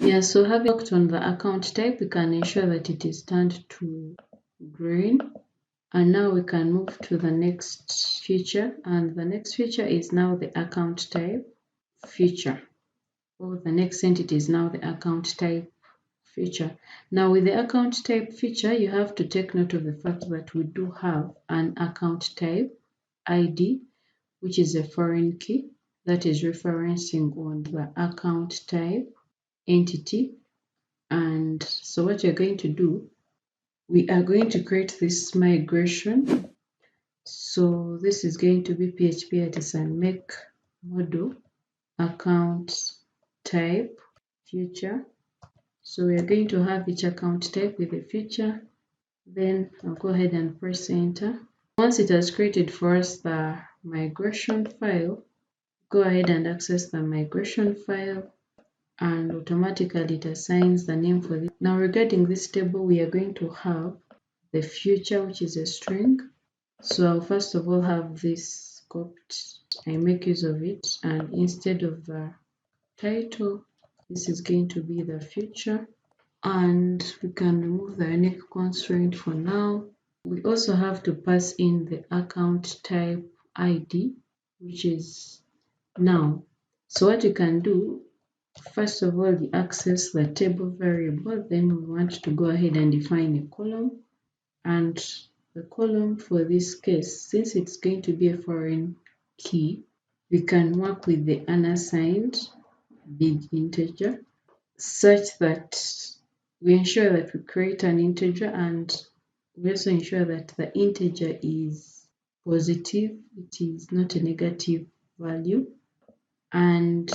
Yeah, so having worked on the account type, we can ensure that it is turned to green. And now we can move to the next feature, and the next feature is now the account type feature. Or the next entity is now the account type feature. Now with the account type feature, you have to take note of the fact that we do have an account type ID, which is a foreign key that is referencing on the account type entity. And so what you're going to do, we are going to create this migration. So this is going to be PHP artisan make model account type feature. So we are going to have each account type with a feature. Then I'll go ahead and press enter. Once it has created for us the migration file, go ahead and access the migration file, and automatically it assigns the name for this. Now regarding this table, we are going to have the future, which is a string. So I'll first of all have this copied. I make use of it, and instead of the title, this is going to be the future. And we can remove the unique constraint for now. We also have to pass in the account type ID, which is now. So what you can do, first of all, you access the table variable, then we want to go ahead and define a column. And the column for this case, since it's going to be a foreign key, we can work with the unassigned big integer such that we ensure that we create an integer, and we also ensure that the integer is positive, it is not a negative value, and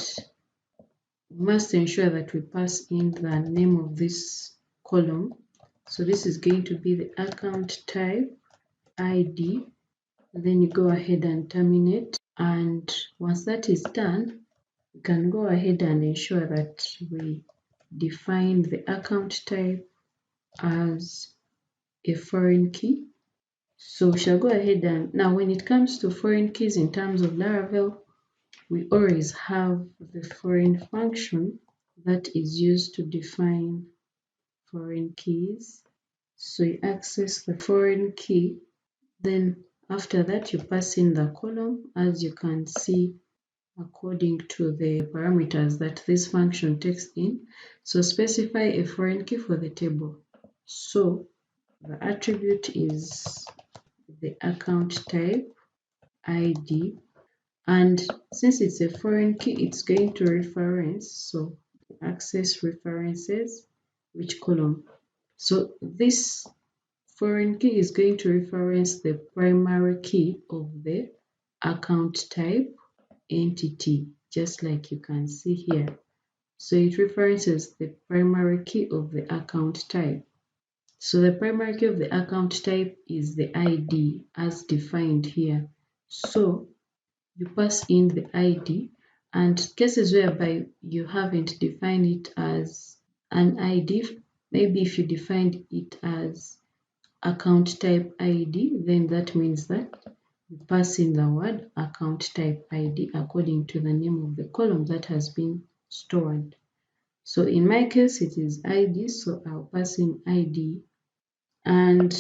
we must ensure that we pass in the name of this column. So this is going to be the account type ID. Then you go ahead and terminate, and once that is done, we can go ahead and ensure that we define the account type as a foreign key. So we shall go ahead and now when it comes to foreign keys in terms of Laravel, we always have the foreign function that is used to define foreign keys. So you access the foreign key, then after that you pass in the column, as you can see, according to the parameters that this function takes in. So specify a foreign key for the table. So the attribute is the account type ID, and since it's a foreign key, it's going to reference, so access references which column. So this foreign key is going to reference the primary key of the account type entity, just like you can see here. So it references the primary key of the account type. So the primary key of the account type is the ID as defined here. So you pass in the ID, and cases whereby you haven't defined it as an ID, maybe if you defined it as account type ID, then that means that you pass in the word account type ID according to the name of the column that has been stored. So in my case, it is ID, so I'll pass in ID, and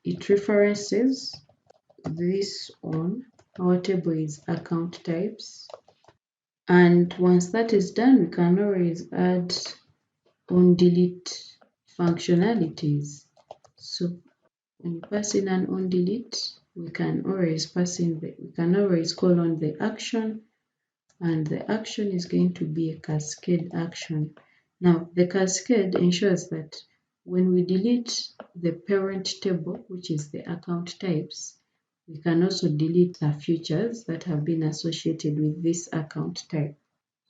it references this on our table is account types. And once that is done, we can always add on delete functionalities. So when you pass in an on delete, we can always call on the action, and the action is going to be a cascade action. Now the cascade ensures that when we delete the parent table, which is the account types, we can also delete the features that have been associated with this account type.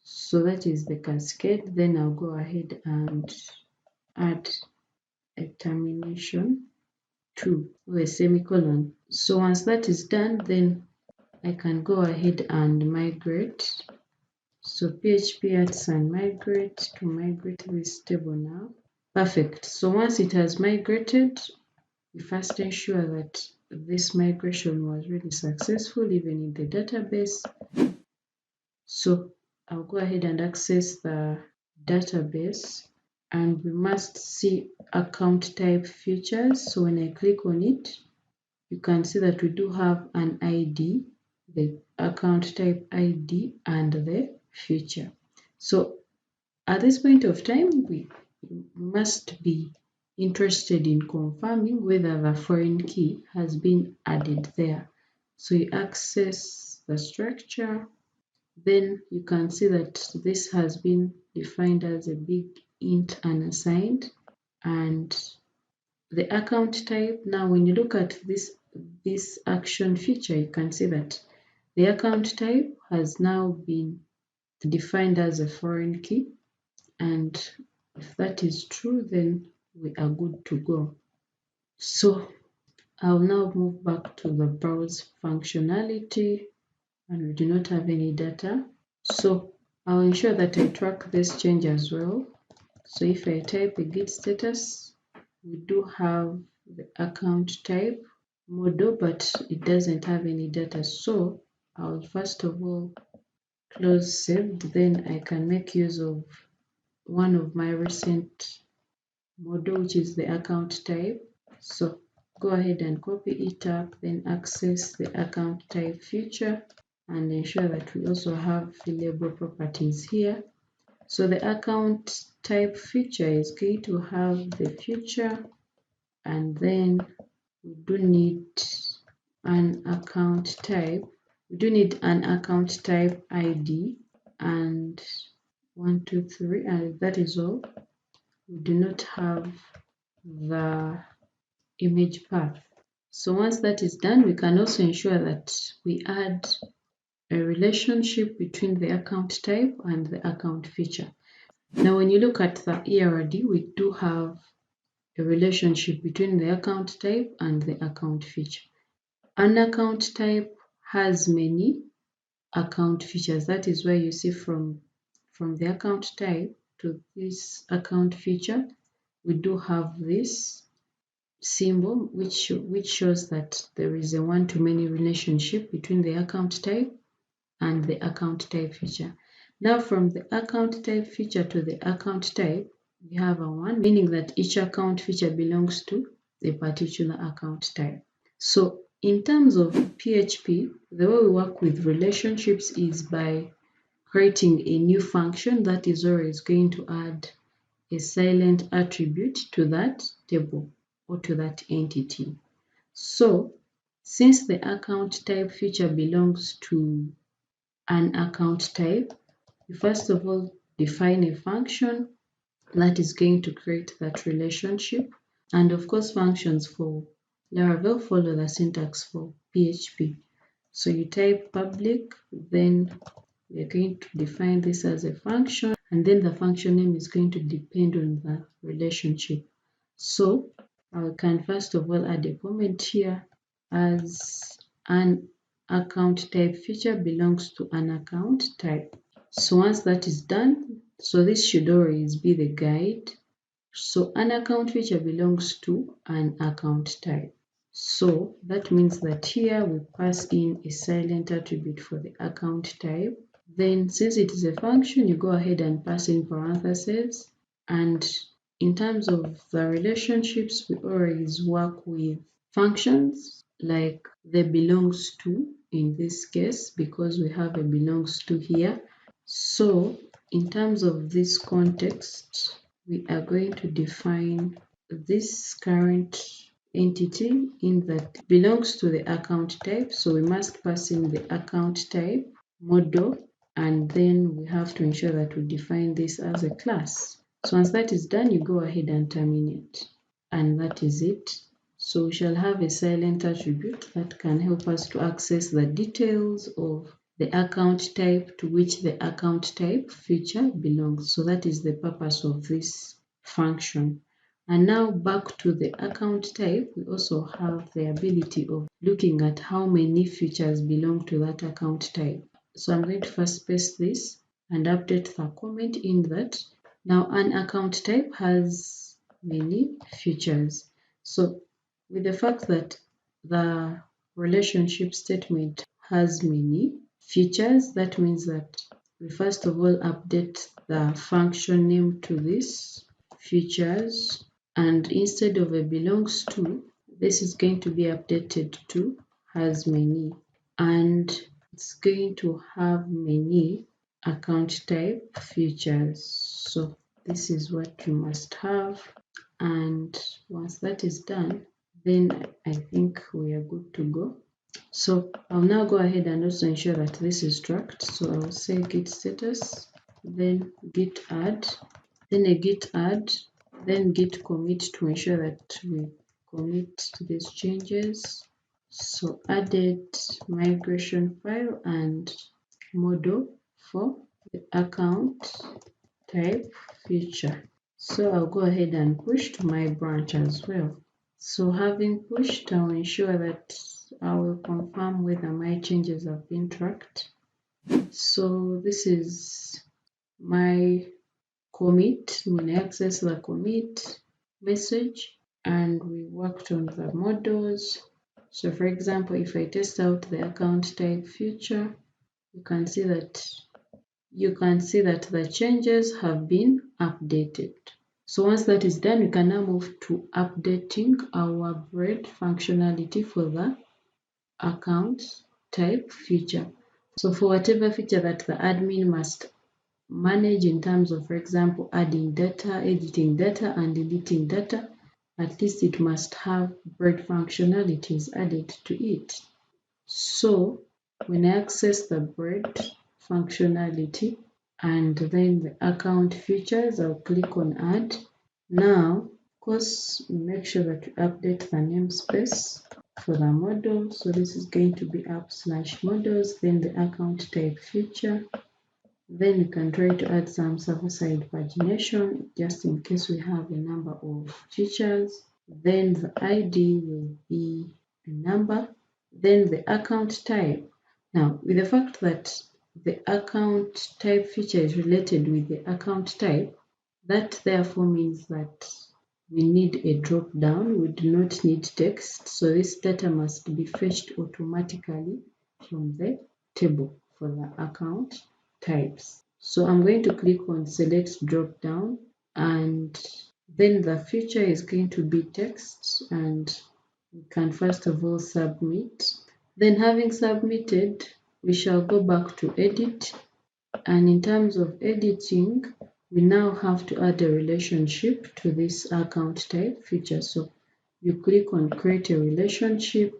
So that is the cascade. Then I'll go ahead and add a termination to or a semicolon. So once that is done, then I can go ahead and migrate. So PHP artisan migrate to migrate this table now. Perfect. So once it has migrated, we first ensure that this migration was really successful, even in the database. So I'll go ahead and access the database, and we must see account type features. So when I click on it, you can see that we do have an ID, the account type ID, and the feature. So at this point of time, we must be interested in confirming whether the foreign key has been added there. So you access the structure, then you can see that this has been defined as a big int unassigned, and the account type. Now when you look at this action feature, you can see that the account type has now been defined as a foreign key, and if that is true, then we are good to go. So I'll now move back to the browse functionality, and we do not have any data. So I'll ensure that I track this change as well. So if I type a git status, we do have the account type model, but it doesn't have any data. So I'll first of all close saved, then I can make use of one of my recent model, which is the account type. So go ahead and copy it up, then access the account type feature, and ensure that we also have the label properties here. So the account type feature is going to have the feature, and then we do need an account type. We do need an account type ID and 1, 2, 3, and that is all. We do not have the image path. So once that is done, we can also ensure that we add a relationship between the account type and the account feature. Now when you look at the ERD, we do have a relationship between the account type and the account feature. An account type has many account features. That is why you see from the account type to this account feature, we do have this symbol which shows that there is a one-to-many relationship between the account type and the account type feature. Now from the account type feature to the account type, we have a one, meaning that each account feature belongs to a particular account type. So in terms of PHP, the way we work with relationships is by creating a new function that is always going to add a silent attribute to that table or to that entity. So since the account type feature belongs to an account type, you first of all define a function that is going to create that relationship. And of course, functions for Laravel follow the syntax for PHP. So you type public, then we're going to define this as a function, and then the function name is going to depend on the relationship. So I can first of all add a comment here as an account type feature belongs to an account type. So once that is done, so this should always be the guide. So an account feature belongs to an account type. So that means that here we pass in a silent attribute for the account type. Then since it is a function, you go ahead and pass in parentheses. And in terms of the relationships, we always work with functions like the belongs to in this case, because we have a belongs to here. So in terms of this context, we are going to define this current entity in that belongs to the account type. So we must pass in the account type model, and then we have to ensure that we define this as a class. So once that is done, you go ahead and terminate, and that is it. So we shall have a silent attribute that can help us to access the details of the account type to which the account type feature belongs. So that is the purpose of this function. And now back to the account type, we also have the ability of looking at how many features belong to that account type. So I'm going to first paste this and update the comment in that. Now an account type has many features. So with the fact that the relationship statement has many features, that means that we first of all update the function name to this features, and instead of a belongs to, this is going to be updated to has many, and it's going to have many account type features. So this is what you must have, and once that is done, then I think we are good to go. So I'll now go ahead and also ensure that this is tracked. So I'll say git status, then git add, then a git add, then git commit to ensure that we commit these changes. So added migration file and model for the account type feature. So I'll go ahead and push to my branch as well. So having pushed, I'll ensure that I will confirm whether my changes have been tracked. So this is my commit. When I access the commit message, and we worked on the models. So for example, if I test out the account type feature, you can see that the changes have been updated. So once that is done, we can now move to updating our bread functionality for the account type feature. So for whatever feature that the admin must manage in terms of, for example, adding data, editing data, and deleting data, at least it must have bread functionalities added to it. So when I access the bread functionality and then the account features, I'll click on add. Now, of course, make sure that you update the namespace for the model. So this is going to be app/models, then the account type feature. Then you can try to add some server-side pagination just in case we have a number of features. Then the ID will be a number. Then the account type. Now, with the fact that the account type feature is related with the account type, that therefore means that we need a drop down. We do not need text. So this data must be fetched automatically from the table for the account types. So I'm going to click on select drop down, and then the feature is going to be text, and we can first of all submit. Then having submitted, we shall go back to edit, and in terms of editing, we now have to add a relationship to this account type feature. So you click on create a relationship,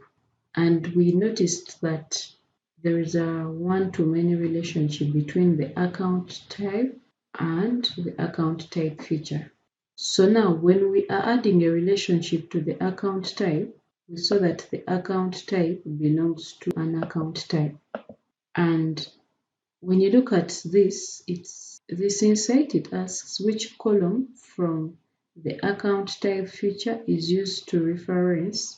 and we noticed that there is a one-to-many relationship between the account type and the account type feature. So now when we are adding a relationship to the account type, we saw that the account type belongs to an account type. And when you look at this, this insight, it asks which column from the account type feature is used to reference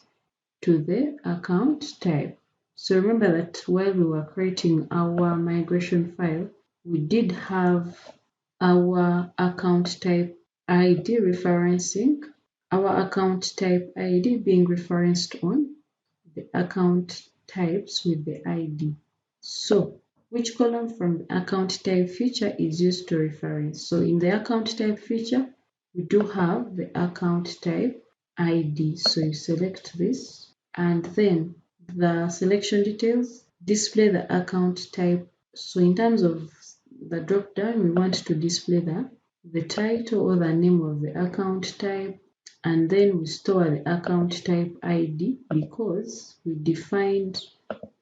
to the account type. So remember that while we were creating our migration file, we did have our account type ID referencing, our account type ID being referenced on the account types with the ID. So which column from the account type feature is used to reference? So in the account type feature, we do have the account type ID. So you select this, and then the selection details display the account type. So in terms of the drop down, we want to display the title or the name of the account type, and then we store the account type ID because we defined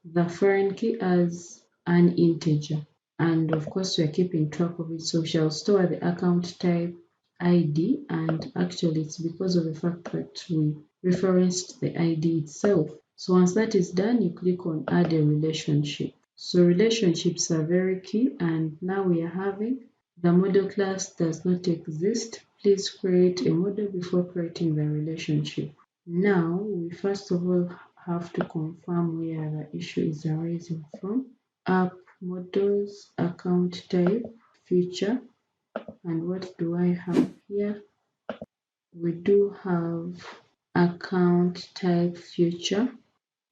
the foreign key as an integer, and of course we are keeping track of it, so we shall store the account type ID, and actually it's because of the fact that we referenced the ID itself. So once that is done, you click on add a relationship. So relationships are very key, and now we are having the model class does not exist. Please create a model before creating the relationship. Now we first of all have to confirm where the issue is arising from. App models, account type, feature, and what do I have here? We do have account type feature.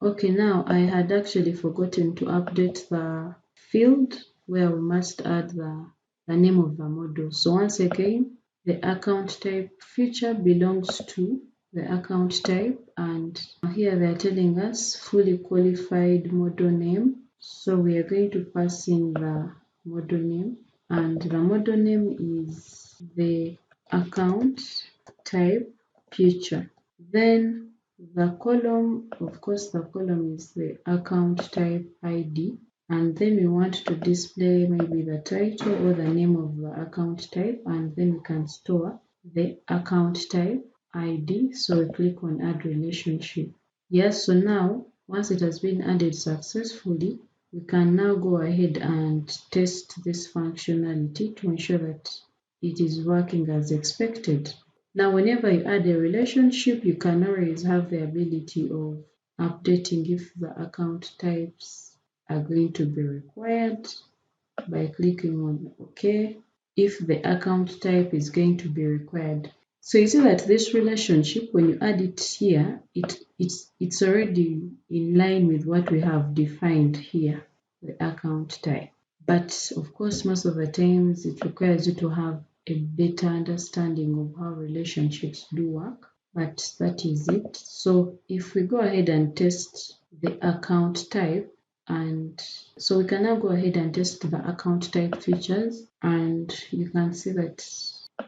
Okay, now I had actually forgotten to update the field where we must add the the name of the model. So once again, the account type feature belongs to the account type, and here they are telling us fully qualified model name. So we are going to pass in the model name, and the model name is the account type feature. Then the column, of course, the column is the account type ID, and then we want to display maybe the title or the name of the account type, and then we can store the account type ID. So we click on add relationship. Yes, so now once it has been added successfully, we can now go ahead and test this functionality to ensure that it is working as expected. Now, whenever you add a relationship, you can always have the ability of updating if the account types are going to be required by clicking on OK, if the account type is going to be required. So you see that this relationship, when you add it here, it's already in line with what we have defined here, the account type. But of course, most of the times it requires you to have a better understanding of how relationships do work, but that is it. So if we go ahead and test the account type, and so we can now go ahead and test the account type features, and you can see that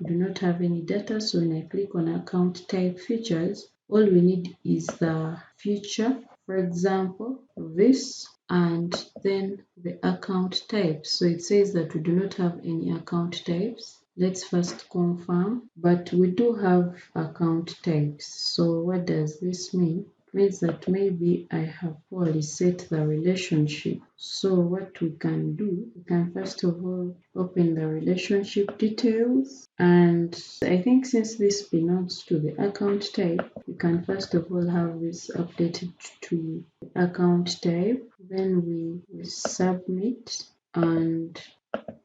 we do not have any data. So when I click on account type features, all we need is the feature, for example, this, and then the account type. So it says that we do not have any account types. Let's first confirm, but we do have account types. So what does this mean? It means that maybe I have poorly set the relationship. So what we can do, we can first of all open the relationship details, and I think since this belongs to the account type, we can first of all have this updated to the account type. Then we submit, and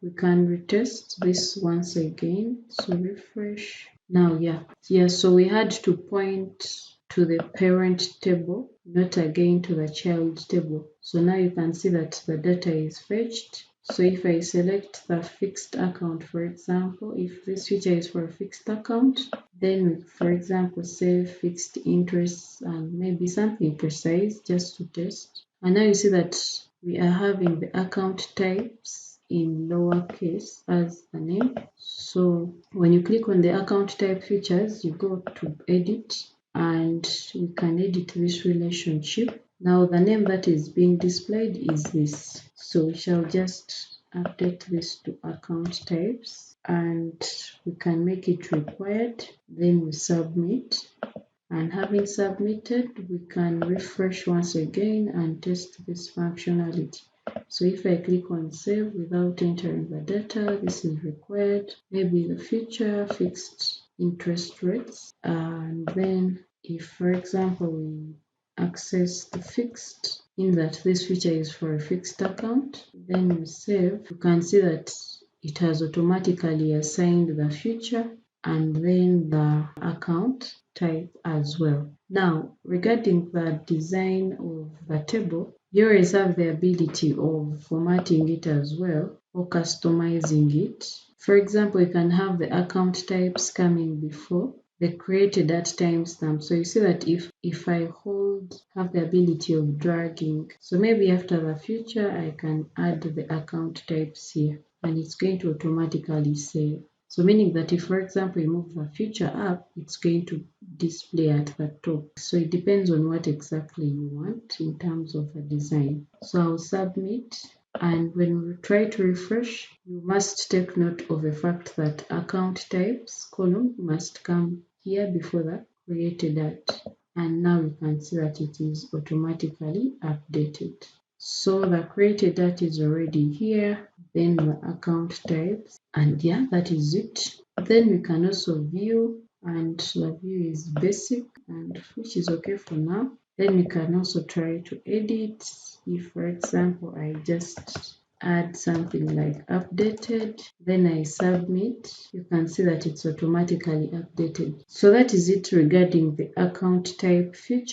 we can retest this once again. So refresh. Now, so we had to point to the parent table, not again to the child table. So now you can see that the data is fetched. So if I select the fixed account, for example, if this feature is for a fixed account, then for example, say fixed interest and maybe something precise just to test. And now you see that we are having the account types in lowercase as the name. So when you click on the account type features, you go to edit, and we can edit this relationship. Now the name that is being displayed is this. So we shall just update this to account types, and we can make it required. Then we submit. And having submitted, we can refresh once again and test this functionality. So if I click on save without entering the data, this is required. Maybe the feature fixed interest rates. And then if, for example, we access the fixed, in that this feature is for a fixed account, then we save, you can see that it has automatically assigned the feature and then the account type as well. Now, regarding the design of the table, you always have the ability of formatting it as well or customizing it. For example, you can have the account types coming before the created at timestamp. So you see that if I have the ability of dragging, so maybe after the feature, I can add the account types here, and it's going to automatically save. So meaning that if, for example, you move the feature up, it's going to display at the top. So it depends on what exactly you want in terms of the design. So I'll submit, and when we try to refresh, you must take note of the fact that account types column must come here before the created at. And now you can see that it is automatically updated. So the created data is already here, then the account types, and that is it. Then we can also view, and the view is basic, and which is okay for now. Then we can also try to edit. If, for example, I just add something like updated, then I submit, you can see that it's automatically updated. So that is it regarding the account type feature.